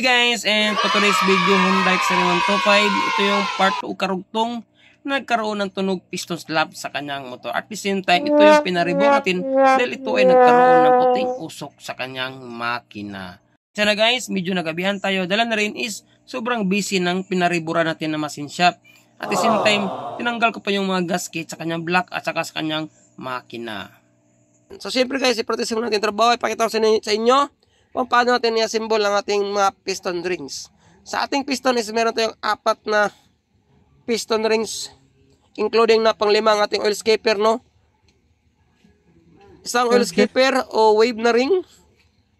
guys, and for today's video, Hyundai X125, ito yung part 2 karugtong nagkaroon ng tunog piston slap sa kanyang motor. At the same time, ito yung pinaribor natin dahil ito ay nagkaroon ng puting usok sa kanyang makina. Sana guys, medyo nagabihan tayo. Dala na rin is sobrang busy ng pinaribura natin na machine shop. At the same time, tinanggal ko pa yung mga gasket sa kanyang block at saka sa kanyang makina. So syempre guys, i-practice mo natin trabaho. Ipakita ko sa inyo kung paano natin i-assemble ang ating mga piston rings. Sa ating piston is meron tayong 4 na piston rings, including na pang 5 ang ating oil skipper, no? Isang oil skipper o wave na ring,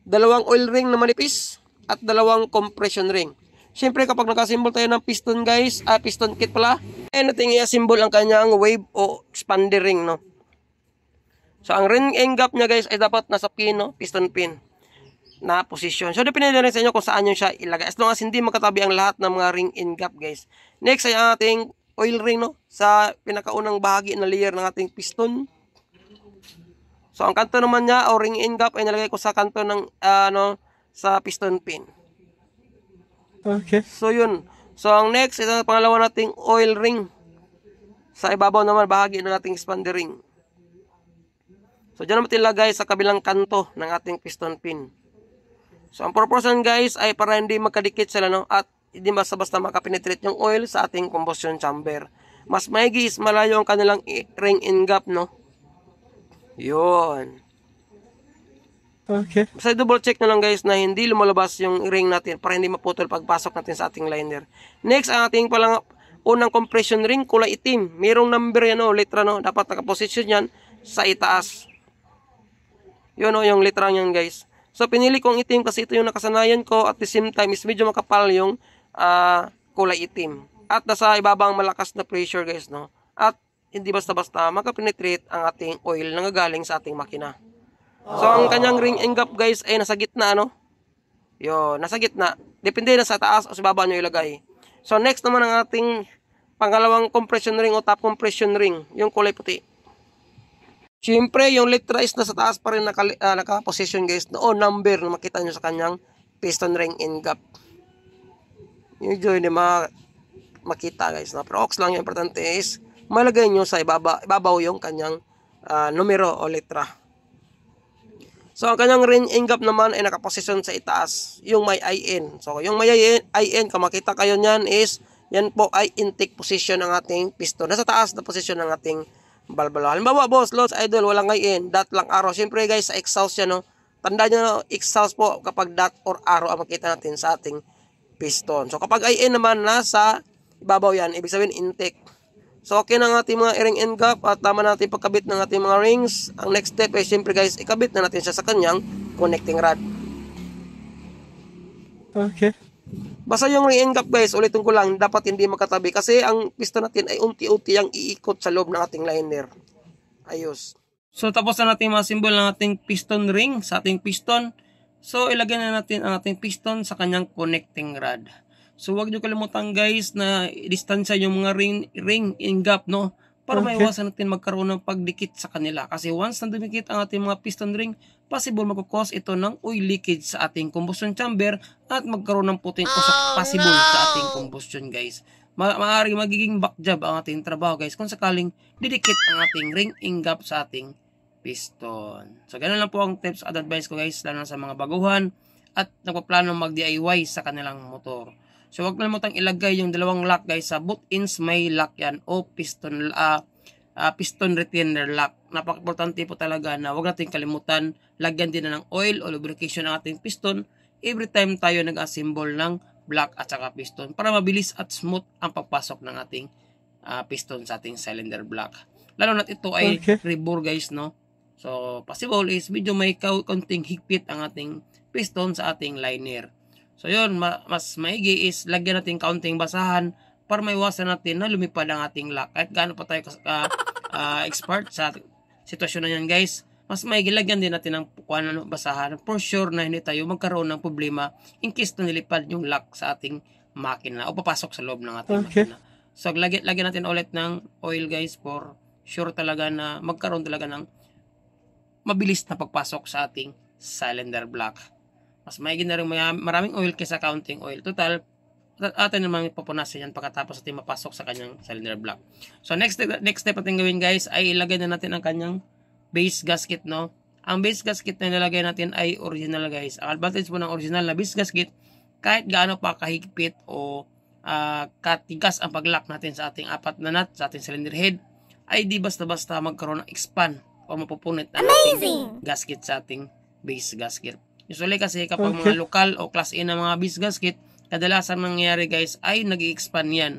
2 oil ring na manipis, at 2 compression ring. Siyempre kapag nag-assemble tayo ng piston guys, piston kit pala, ay natin i-assemble ang kanyang wave o expander ring, no? So ang ring end gap niya guys ay dapat nasa pin, no? Piston pin na position. So depende rin sa inyo kung saan nyo siya ilagay. As long as hindi magkatabi ang lahat ng mga ring end gap guys. Next ay ang ating oil ring, no? Sa pinakaunang bahagi na layer ng ating piston. So ang kanto naman niya o ring end gap ay nalagay ko sa kanto ng sa piston pin. Okay. So yun. So ang next ito ang pangalawa nating oil ring. Sa ibabaw naman bahagi ng ating expander ring. So dyan naman ilagay sa kabilang kanto ng ating piston pin. So ang purpose guys ay para hindi magkadikit sila, no? At hindi basta-basta makapenetrate yung oil sa ating combustion chamber. Mas maigi is malayo ang kanilang ring end gap, no? Yun. Okay. Basta double check na lang guys na hindi lumalabas yung ring natin para hindi maputol pagpasok natin sa ating liner. Next, ang ating palang unang compression ring, kulay itim. Mayroong number yan, no? Letra, no? Dapat nakaposition yan sa itaas. Yun, no? Yung letra yan guys. So pinili kong itim kasi ito yung nakasanayan ko, at the same time is medyo makapal yung kulay itim. At nasa ibabang malakas na pressure guys, no? At hindi basta-basta makapenetrate ang ating oil na nangagaling sa ating makina. So ang kanyang ring end gap guys ay nasa gitna, no? Yo, nasa gitna. Depende na sa taas o sa baba nyo ilagay. So next naman ang ating pangalawang compression ring o top compression ring, yung kulay puti. Siyempre, yung letra is nasa taas pa rin naka-position guys. O number na makita nyo sa kanyang piston ring end gap. Yung hindi makita guys. Pero ox lang yung importante is malagay nyo sa ibabaw yung kanyang numero o letra. So, ang kanyang ring end gap naman ay nakaposisyon sa itaas. Yung may IN. So, yung may IN, kung makita kayo nyan is, yan po ay intake position ng ating piston. Nasa taas na position ng ating balbala. Halimbawa, boss, loads, idol, walang ngayon, dot lang arrow. Siyempre, guys, sa exhaust yan, no? Tandaan nyo, exhaust po kapag dot or arrow ang makita natin sa ating piston. So, kapag IN naman, nasa ibabaw yan, ibig sabihin, intake. So, okay na ang ating mga ring end gap at tama natin pagkabit ng ating mga rings. Ang next step ay, siyempre, guys, ikabit na natin siya sa kanyang connecting rod. Okay. Basta yung ring end gap guys, ulitin ko lang, dapat hindi magkatabi kasi ang piston natin ay unti-unti ang iikot sa loob ng ating liner. Ayos. So tapos na natin ma-assemble ng ating piston ring sa ating piston. So ilagay na natin ang ating piston sa kanyang connecting rod. So huwag nyo kalimutan guys na distansya yung mga ring end gap, no? Para maiwasan natin magkaroon ng pagdikit sa kanila. Kasi once na dumikit ang ating mga piston ring, possible magkakos ito ng oil leakage sa ating combustion chamber at magkaroon ng puting usok possible sa ating combustion guys. Maaaring magiging backjob ang ating trabaho guys kung sakaling didikit ang ating ring end gap sa ating piston. So ganun lang po ang tips at advice ko guys, lalo na sa mga baguhan at nagpaplano mag-DIY sa kanilang motor. So huwag kalimutang ilagay yung 2 lock guys sa both ends, may lock yan o piston retainer lock. Napaka-importante po talaga na huwag natin kalimutan lagyan din na ng oil o lubrication ng ating piston every time tayo nag-assemble ng block at saka piston para mabilis at smooth ang pagpasok ng ating piston sa ating cylinder block. Lalo na ito ay rebore guys, no? So possible is medyo may konting higpit ang ating piston sa ating liner. So yun, mas maigi is lagyan natin kaunting basahan para maiwasan natin na lumipad ang ating lock. Kahit gaano pa tayo expert sa sitwasyon na yan guys, mas maigi lagyan din natin ng basahan for sure na hindi tayo magkaroon ng problema in case na nilipad yung lock sa ating makina o papasok sa loob ng ating makina. So lagyan natin ulit ng oil guys for sure talaga na magkaroon talaga ng mabilis na pagpasok sa ating cylinder block. Mas maigi na rin maraming oil kaysa counting oil. Total, atin naman ipupunasan yan pagkatapos natin mapasok sa kanyang cylinder block. So next step natin gawin guys ay ilagay na natin ang kanyang base gasket, no? Ang base gasket na nilagay natin ay original guys. Ang advantage po ng original na base gasket, kahit gaano pa kahigpit o katigas ang pag-lock natin sa ating apat na nut, sa ating cylinder head, ay di basta-basta magkaroon ng expand o mapupunit ang ating gasket sa ating base gasket. Usually kasi kapag mga lokal o class A na mga base gasket, kadalasan nangyayari guys ay nag-i-expand yan.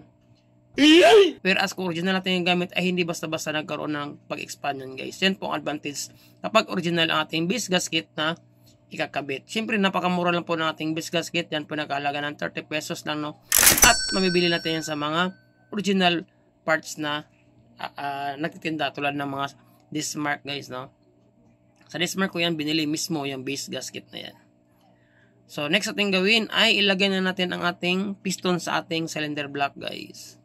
Whereas kung original natin yung gamit ay hindi basta-basta nagkaroon ng pag-expand yan guys. Yan po ang advantage kapag original ang ating base gasket na ikakabit. Siyempre napakamura lang po ng ating base gasket. Yan po nakahalaga ng 30 pesos lang, no? At mamibili natin yan sa mga original parts na nagtitinda tulad ng mga Dismark guys, no? Sa Dismark ko yan binili mismo yung base gasket na yan. So next ating gawin ay ilagay na natin ang ating piston sa ating cylinder block guys.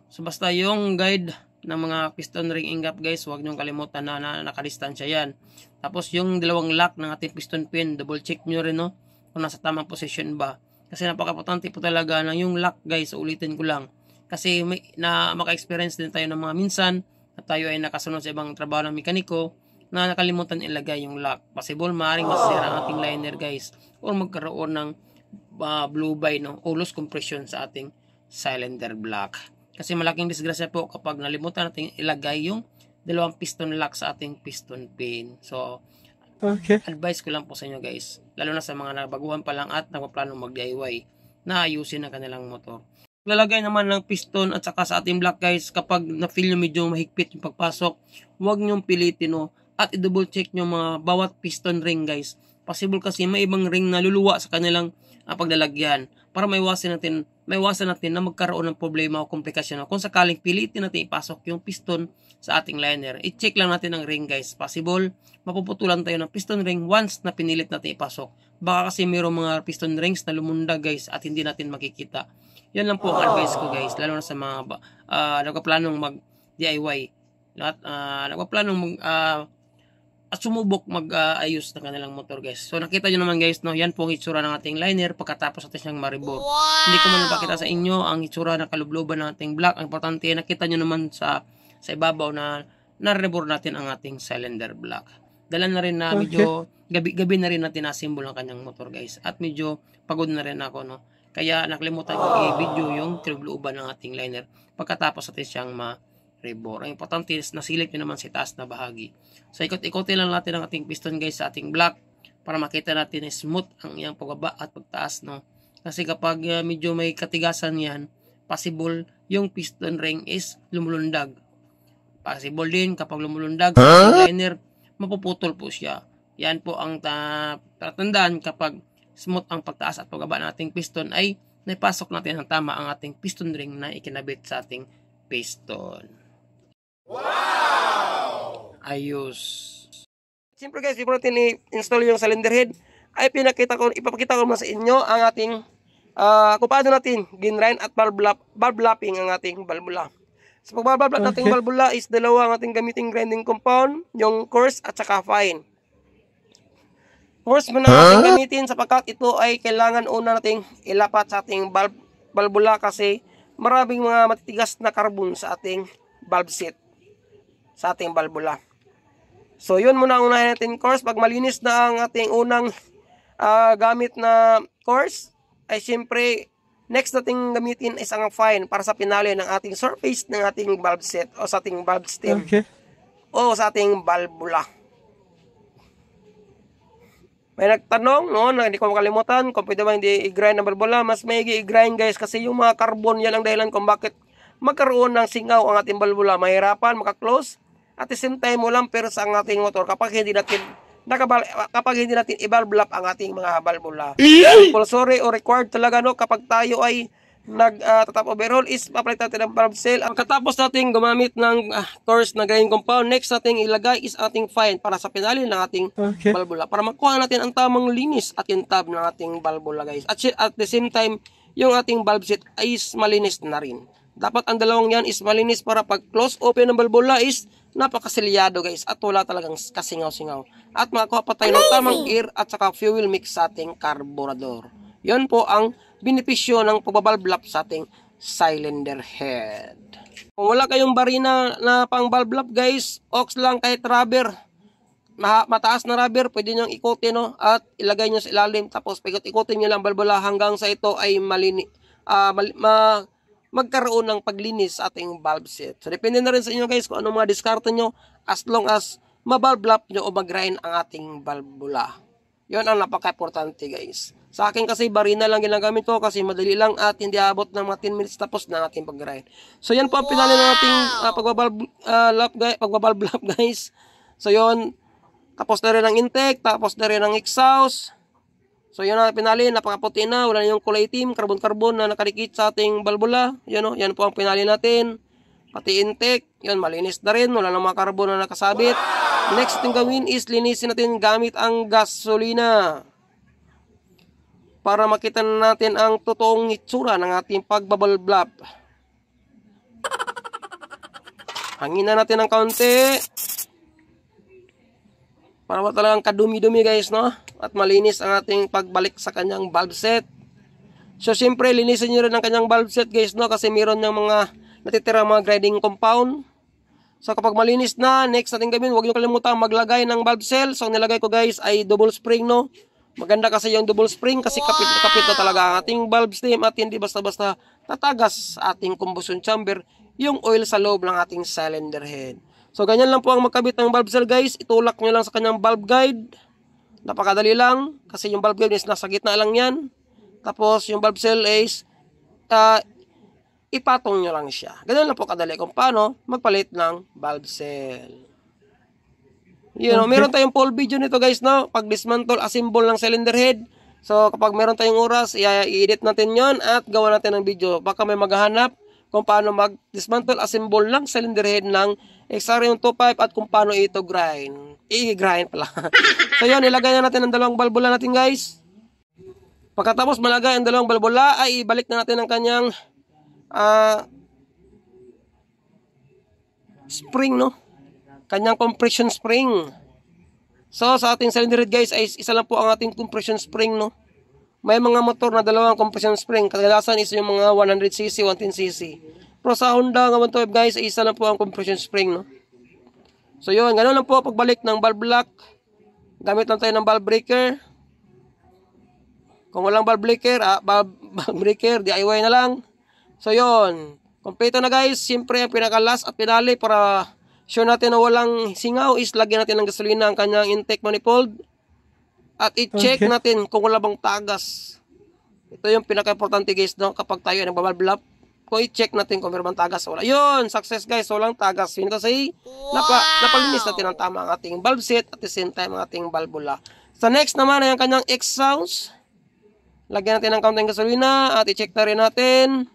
So basta yung guide ng mga piston ring ingap guys, huwag niyong kalimutan na nakadistansya yan. Tapos yung dalawang lock ng ating piston pin, double check nyo rin, no, kung nasa tamang position ba. Kasi napaka-importante po talaga na yung lock guys, ulitin ko lang. Kasi maka-experience din tayo ng mga minsan na tayo ay nakasunod sa ibang trabaho ng mekaniko na nakalimutan ilagay yung lock. Possible maaaring masira ang ating liner guys, or magkaroon ng blow by, no, o loose compression sa ating cylinder block. Kasi malaking disgrasya po kapag nalimutan natin ilagay yung dalawang piston lock sa ating piston pin. So advice ko lang po sa inyo guys, lalo na sa mga nabaguhan pa lang at nagpaplanong mag-DIY na ayusin ang kanilang motor. Lalagay naman ng piston at saka sa ating block guys, kapag na-feel nyo medyo mahigpit yung pagpasok, huwag nyong pilitin, no, at i-double check nyo mga bawat piston ring guys. Possible kasi may ibang ring na luluwa sa kanilang paglalagyan, para maiwasan natin na magkaroon ng problema o komplikasyon. Kung sakaling pilitin natin ipasok yung piston sa ating liner, i-check lang natin ang ring guys. Possible mapuputulan tayo ng piston ring once na pinilit natin ipasok. Baka kasi mayroong mga piston rings na lumundag guys at hindi natin makikita. Yan lang po ang advice ko guys, lalo na sa mga nagpaplanong mag-DIY at nagpaplanong at sumubok mag-ayos ng kanilang motor guys. So nakita nyo naman guys, no, yan po ang itsura ng ating liner pagkatapos natin siyang ma-rebore. Hindi ko man napakita sa inyo ang itsura ng kalubloban ng ating block. Ang importante, nakita nyo naman sa ibabaw na na-rebore natin ang ating cylinder block. Dala na rin na medyo gabi na rin natin na-assemble ang kanyang motor guys. At medyo pagod na rin ako, no. Kaya nakalimutan ko i-video yung kalubloban ng ating liner pagkatapos natin siyang ma-rebore. Ang importante is nasilip nyo naman sa taas na bahagi. So ikot-ikotin lang natin ang ating piston guys sa ating block para makita natin na smooth ang iyang pagbaba at pagtaas, no. Kasi kapag medyo may katigasan yan, possible yung piston ring is lumulundag. Possible din kapag lumulundag sa liner, mapuputol po siya. Yan po ang tatandaan kapag smooth ang pagtaas at pagbaba ng ating piston ay naipasok natin ng tama ang ating piston ring na ikinabit sa ating piston. Wow! Ayos. Siyempre guys, before natin i-install yung cylinder head, ay ipapakita ko naman sa inyo ang ating kung paano natin ginrind at valve lapping ang ating valvula. So pag valve lap nating valvula is dalawa ang ating gamiting grinding compound, yung coarse at saka fine. Coarse muna natin gamitin sapagkat ito ay kailangan una nating ilapat sa ating valvula kasi maraming mga matitigas na carbon sa ating valve seat, sa ating valvula. So yun muna ang unahin natin coarse. Pag malinis na ang ating unang gamit na coarse, ay siyempre next nating gamitin is ang fine para sa pinali ng ating surface ng ating valve set o sa ating valve stem o sa ating valvula. May nagtanong, no, na hindi ko makalimutan kung pwede ba hindi i-grind ang valvula. Mas may i-grind guys kasi yung mga carbon yan ang dahilan kung bakit magkaroon ng singaw ang ating valvula. Mahirapan maka-close at the same time walang persa ang ating motor kapag hindi natin i-valve lap ang ating mga valvula. Compulsory o required talaga, no, kapag tayo ay nag-top overhaul is papalitan natin ng valve seal. Pagkatapos natin gumamit ng coarse na grinding compound, next natin ilagay is ating fine para sa pinali ng ating valvula para makuha natin ang tamang linis at kintab ng ating valvula guys. At the same time, yung ating valve seat is malinis na rin. Dapat ang dalawang yan is malinis para pag close open ng valvula is napakasilyado guys at wala talagang kasingaw-singaw. At makakuha pa tayo ng tamang air at saka fuel mix sa ating carburetor. Yun po ang benepisyo ng pagbabalve lap sa ating cylinder head. Kung wala kayong barina na pang valve lap guys, ox lang kahit rubber. Mataas na rubber, pwede nyo ikutin no? At ilagay nyo sa ilalim. Tapos ikutin nyo lang balbula hanggang sa ito ay magkaroon ng paglinis sa ating valve set. So, depende na rin sa inyo guys kung anong mga diskarte nyo as long as ma-valve lap nyo o mag-grind ang ating valvula. Yun ang napaka-importante guys. Sa akin kasi barina lang ginagamit ko kasi madali lang at hindi abot ng mga 10 minutes tapos na natin pag-grind. So, yan po ang pinali ng ating pagbabalve lap guys. So, yun. Tapos na rin ang intake, tapos na rin ang exhaust. So, yun na pinali, napakaputi na, wala na yung kulay itim, carbon-carbon na nakadikit sa ating valvula. Yun, yan po ang pinali natin. Pati intake, yun, malinis na rin, wala na mga carbon na nakasabit. Next thing gawin is linisin natin gamit ang gasolina. Para makita natin ang totoong itsura ng ating pagbabalve lap. Hangin na natin ng kaunti. Para ba talagang kadumi-dumi guys, no? At malinis ang ating pagbalik sa kanyang valve set. So, siyempre, linisin nyo rin ang kanyang valve set guys, no? Kasi meron ng mga natitira mga grinding compound. So, kapag malinis na, next natin gawin, huwag nyo kalimutan maglagay ng valve seal. So, ang nilagay ko guys ay double spring, no? Maganda kasi yung double spring kasi kapit na kapit na talaga ang ating valve stem at hindi basta-basta tatagas sa ating combustion chamber yung oil sa loob ng ating cylinder head. So, ganyan lang po ang magkabit ng valve seal guys. Itulak nyo lang sa kanyang valve guide. Napakadali lang. Kasi yung valve guide is nasa gitna lang yan. Tapos, yung valve seal is ipatong nyo lang siya. Ganyan lang po kadali kung paano magpalit ng valve seal. You know, meron tayong full video nito guys, no? Pag dismantle, assemble ng cylinder head. So, kapag meron tayong oras, i-edit natin yon at gawa natin ng video. Baka may maghahanap kung paano mag-dismantle, assemble ng cylinder head ng XR-yung 25 at kung paano ito grind. I-grind pala. So yun, ilagay na natin ang dalawang valvula natin guys. Pagkatapos malagay ang dalawang valvula, ay ibalik na natin ang kanyang spring, no? Kanyang compression spring. So sa ating cylinder head guys, ay isa lang po ang ating compression spring, no? May mga motor na dalawang compression spring. Kadalasan is yung mga 100cc, 110cc. Pero sa Honda 125 guys, ay isa lang po ang compression spring, no? So yun, ganoon lang po pagbalik ng valve lock. Gamit lang tayo ng valve breaker. Kung walang valve breaker, DIY na lang. So yun, kompleto na guys. Siyempre, ang pinaka-last at pinali para sure natin na walang singaw is lagyan natin ng gasolina ang kanyang intake manifold. At i-check natin kung wala bang tagas. Ito yung pinaka-importante guys, no? Kapag tayo ay nagbabalve lap, kung i-check natin kung meron bang tagas. Wala. Yun, success guys, walang tagas. Yun kasi, napalinis natin ang tama ang ating valve set at the same time ang ating valvula. So next naman ay ang kanyang exhaust. Lagyan natin ng kaunting gasolina at i-check na rin natin.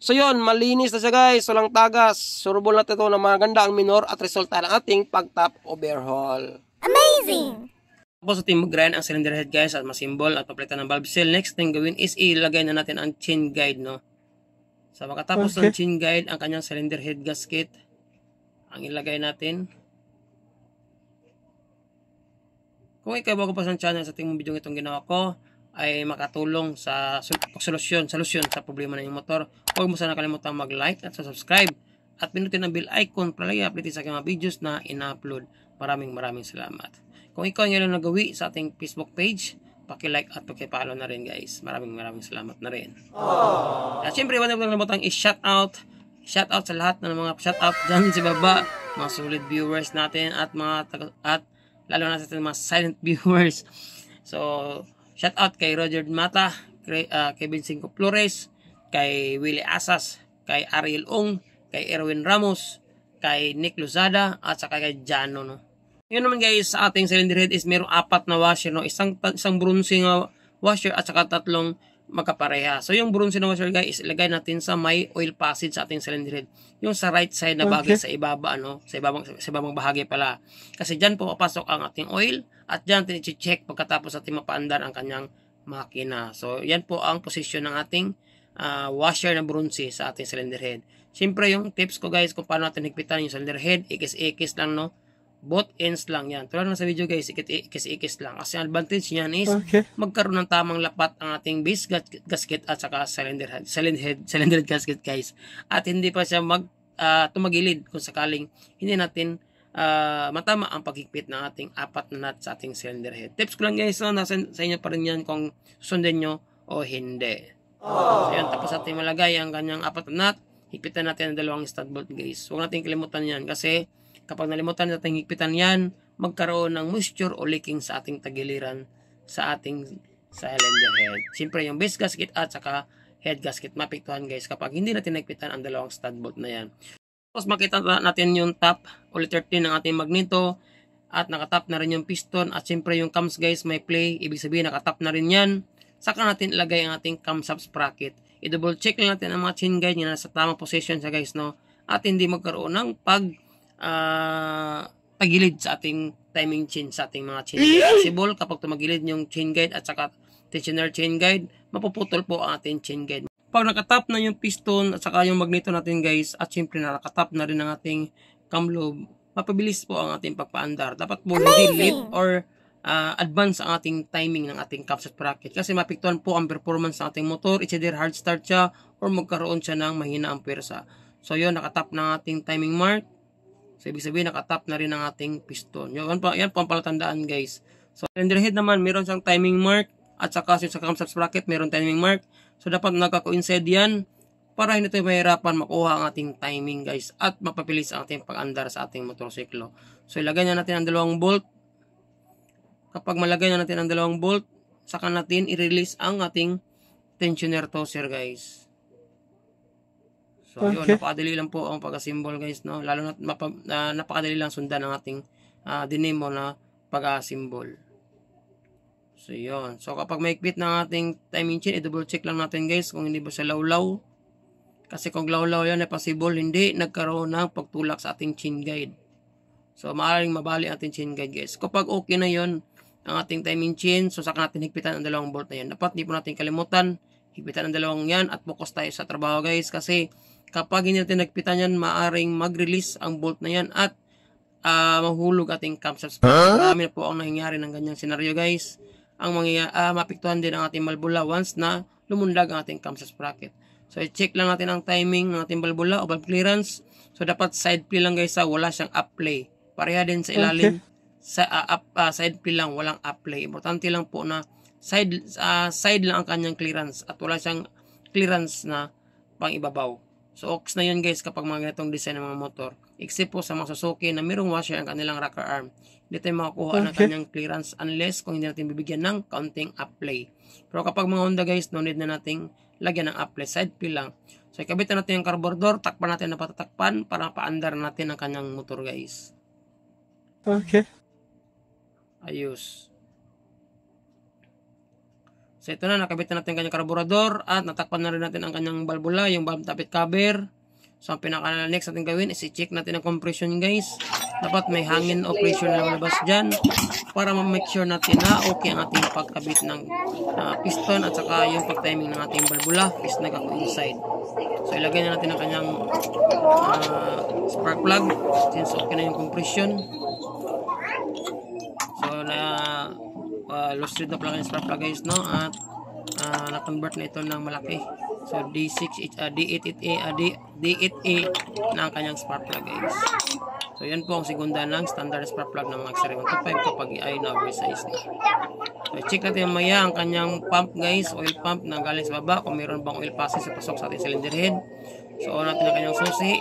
So yun, malinis na siya guys, walang tagas. Surbol natin ito na maganda ang minor at resulta ng ating pag-top overhaul. Amazing! Tapos natin mag-grind ang cylinder head guys at masimbol at papalitan ng valve seal. Next thing gawin is ilagay na natin ang chain guide, no? So makatapos ng chain guide, ang kanyang cylinder head gasket ang ilagay natin. Kung ikaw bago pa sa channel sa ating video itong ginawa ko ay makatulong sa solusyon sa problema ng iyong motor, huwag mo sana kalimutang mag-like at subscribe at pinutin ang bell icon para lagi update sa aking mga videos na ina-upload. Maraming salamat. Kung ikaw ang ilang nagawi sa ating Facebook page, paki-like at paki-follow na rin guys. Maraming salamat na rin. At syempre, wala mo kalimutan i-shoutout sa lahat ng mga shoutout dyan sa baba, mga solid viewers natin at lalo na sa mga silent viewers. So, shoutout kay Roger Mata, kay Vincenzo Flores, kay Willie Asas, kay Ariel Ong, kay Erwin Ramos, kay Nick Lozada, at saka kay Jano, no? Yun naman guys, sa ating cylinder head is mayroong 4 na washer, no? Isang bronze na washer at saka 3 magkapareha. So yung bronze na washer guys, ilagay natin sa may oil passage sa ating cylinder head. Yung sa right side na bagay sa ibaba, no? Sa ibabang bahagi pala. Kasi dyan po papasok ang ating oil at dyan natin i-check pagkatapos natin mapaandar ang kanyang makina. So yan po ang posisyon ng ating washer na bronze sa ating cylinder head. Siyempre yung tips ko guys kung paano natin higpitan yung cylinder head, ikis-ikis lang no. Both ends lang yan. Tulad na sa video guys, ikis-ikis lang. Kasi ang advantage niyan is magkaroon ng tamang lapat ang ating base gasket at saka cylinder head gasket guys. At hindi pa siya tumagilid kung sakaling hindi natin matama ang paghigpit ng ating 4 na nut sa ating cylinder head. Tips ko lang guys, so nasa sa inyo pa rin yan kung sundin nyo o hindi. So yan, tapos natin malagay ang kanyang 4 na nut. Higpitan natin ang 2 stud bolt guys. Huwag natin kalimutan yan kasi kapag nalimutan natin higpitan yan, magkaroon ng moisture o leaking sa ating tagiliran sa ating cylinder head. Siyempre yung base gasket at saka head gasket mapiktuhan guys kapag hindi natin higpitan ang 2 stud bolt na yan. Tapos makita natin yung top o letter 10 ng ating magneto at nakatap na rin yung piston at siyempre yung cams guys may play. Ibig sabihin nakatap na rin yan. Saka natin ilagay ang ating camshaft sprocket. I-double check lang natin ang mga chain guide niya nasa tamang position siya guys no. At hindi magkaroon ng tagilid sa ating timing chain sa ating mga chain guide. Possible kapag tumagilid yung chain guide at saka tensioner chain guide, mapuputol po ang ating chain guide. Pag nakatap na yung piston at saka yung magneto natin guys at syempre nakatap na rin ang ating cam lobe, mapabilis po ang ating pagpaandar. Dapat po hindi late or advance ang ating timing ng ating camshaft sprocket kasi mapiktuhan po ang performance ng ating motor. It's either hard start siya or magkaroon siya ng mahina ang pwersa. So yun, nakatap na ang ating timing mark. So ibig sabihin nakatap na rin ang ating piston. Yan po ang palatandaan guys. So cylinder head naman meron siyang timing mark at saka sa camshaft sprocket meron timing mark. So dapat nagka-coincide yan para hindi tayo mahirapan makuha ang ating timing guys at mapabilis ang ating pag-andar sa ating motorsiklo. So ilagay na natin ang 2 bolt. Kapag malagay na natin ang 2 bolt, saka natin i-release ang ating tensioner tosser guys. So yun, napakadali lang po ang pag-assemble guys no. Lalo na napakadali lang sundan ang ating dinemo na pag-assemble. So yun. So kapag may higpit ng ating timing chain, i-double check lang natin guys kung hindi ba siya lawlaw. Kasi kung lawlaw yan ay possible hindi nagkaroon ng pagtulak sa ating chain guide. So maaaring mabali ang ating chain guide guys. Kapag okay na yon ang ating timing chain, so saka natin higpitan ang 2 bolt na yan. Dapat hindi po natin kalimutan higpitan ang 2 yan at focus tayo sa trabaho guys kasi kapag hindi natin higpitan yan, maaaring mag-release ang bolt na yan at mahulog ating camshaft sprocket. Marami na po ang nangyayari ng ganyang senaryo guys. Ang mapiktuhan din ang ating balbula once na lumundag ang ating camshaft sprocket. So i-check lang natin ang timing ng ating balbula o valve clearance. So dapat side play lang guys wala siyang up play. Pareha din sa ilalim. Side play lang, walang up play. Importante lang po na side lang ang kanyang clearance at wala siyang clearance na pang ibabaw. So ox na yun guys kapag mga ganitong design ng mga motor. Except po sa mga Suzuki na mayroong washer ang kanilang rocker arm. Hindi tayo makakuha ng kanyang clearance unless kung hindi natin bibigyan ng counting up play. Pero kapag mga Honda guys, no need na nating lagyan ng up play. Side play lang. So ikabit na natin yung carburetor, takpan natin na patatakpan para paandar natin ang kanyang motor guys. Okay. Ayos. So ito na, nakabit na natin ang kanyang karburador at natakpan na rin natin ang kanyang balbula, yung valve tappet cover. So ang pinaka next natin gawin is i-check natin ang compression guys. Dapat may hangin o pressure na labas dyan para ma-make sure natin na okay ang ating pagkabit ng piston at saka yung pag-timing ng ating balbula is nagka-coincide. So ilagay na natin ang kanyang spark plug since okay na yung compression. So loose read up lang yung spark plug guys no at na-convert na ito ng malaki. So D8A na ang kanyang spark plug guys. So yan po ang segunda ng standard spark plug ng mga XR125 kapag ay na oversize na. So check natin maya ang kanyang pump guys, oil pump na galing sa baba kung mayroon bang oil passage sa pasok sa ating cylinder head. So on natin ang kanyang susi.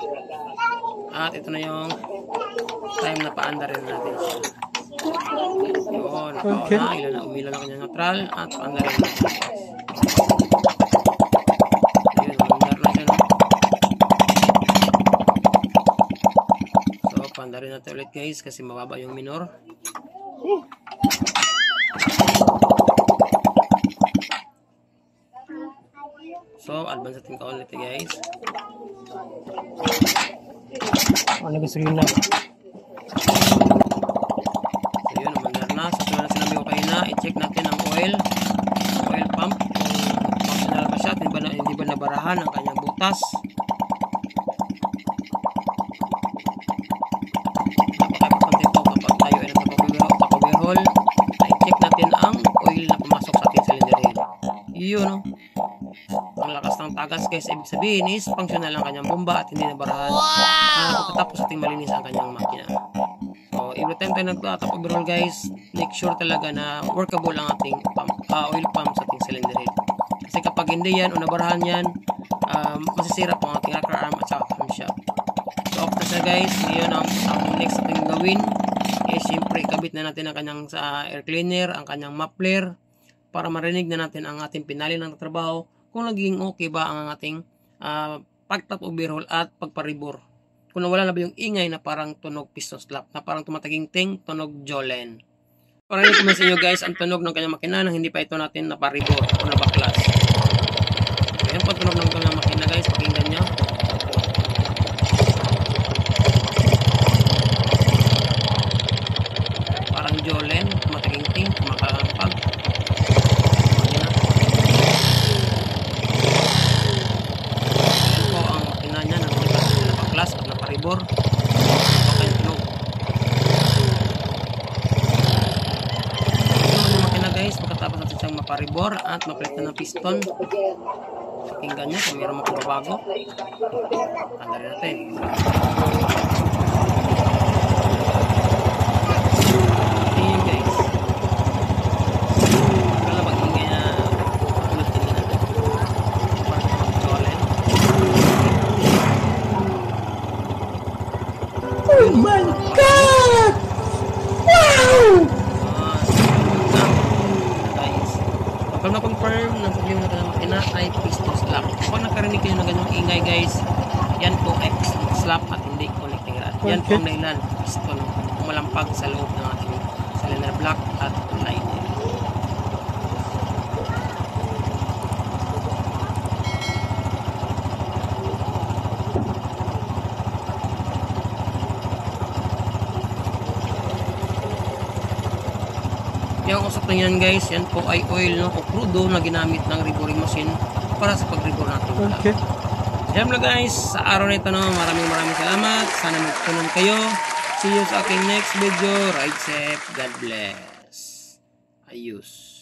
At ito na yung time na paanda rin natin siya. Yun, nakauna, umilan na kanyang neutral at paanda rin natin. Ayun, umandar na siya no? So paanda rin natin ulit guys kasi mababa yung minor. So advance natin ka ulit guys. Ano gusto rin na? So yun, umandar na. So tulad na sinabi ko kayo na, i-check natin ang oil pump. Kung functional ba siya, hindi ba nabarahan ang kanyang butas. lumabas ng tagas guys, ibig sabihin is functional ang kanyang bomba at hindi nabarahan. Pagkatapos ating malinis ang kanyang makina. So every time tayo nagtatap overall guys, make sure talaga na workable ang ating oil pump sa ating cylinder head. Kasi kapag hindi yan o nabarahan yan, masisira po ang ating rocker arm at saka camshaft. So after sa guys, ngayon ang next ating gawin is siyempre ikabit na natin ang kanyang air cleaner, ang kanyang muffler, para marinig na natin ang ating pinali ng trabaho kung naging okay ba ang ating pag-top overhaul at pagparibor. Kung nawala na ba yung ingay na parang tunog piston slap, na parang tumataginting tunog jolen. Para rin sa inyo guys ang tunog ng kanyang makina nang hindi pa ito natin naparibor o nabaklas. So, yan po ang tunog ng kanyang makina guys, pakinggan nyo. Parang jolen, tumataginting, tumakalampag. At naparibor okay tunog. Ito yung makina guys, pagkatapos natin siyang maparibor at mapalitan ng piston, pakinggan nyo kung mayroon makababago. Tanda rin natin. Ayan guys, wala mag-ingay na tulad din natin parang jolen. Oh my God! Wow! Guys, kapag na-confirm ng problema na kanyang makina ay piston slap. Kapag nakarinig kayo ng ganyang ingay guys, yan po ay piston slap at hindi connecting rod. Yan po ang dahilan, piston kumalampag sa loob ng ating cylinder block at liner. Yung usap na yan guys, yan po ay oil no, o crudo na ginamit ng reboring machine para sa pag-rebore natin. Okay. Yan lang guys, sa araw na ito no, maraming salamat. Sana magtunan kayo. See you sa aking next video. Ride safe. God bless. Ayos.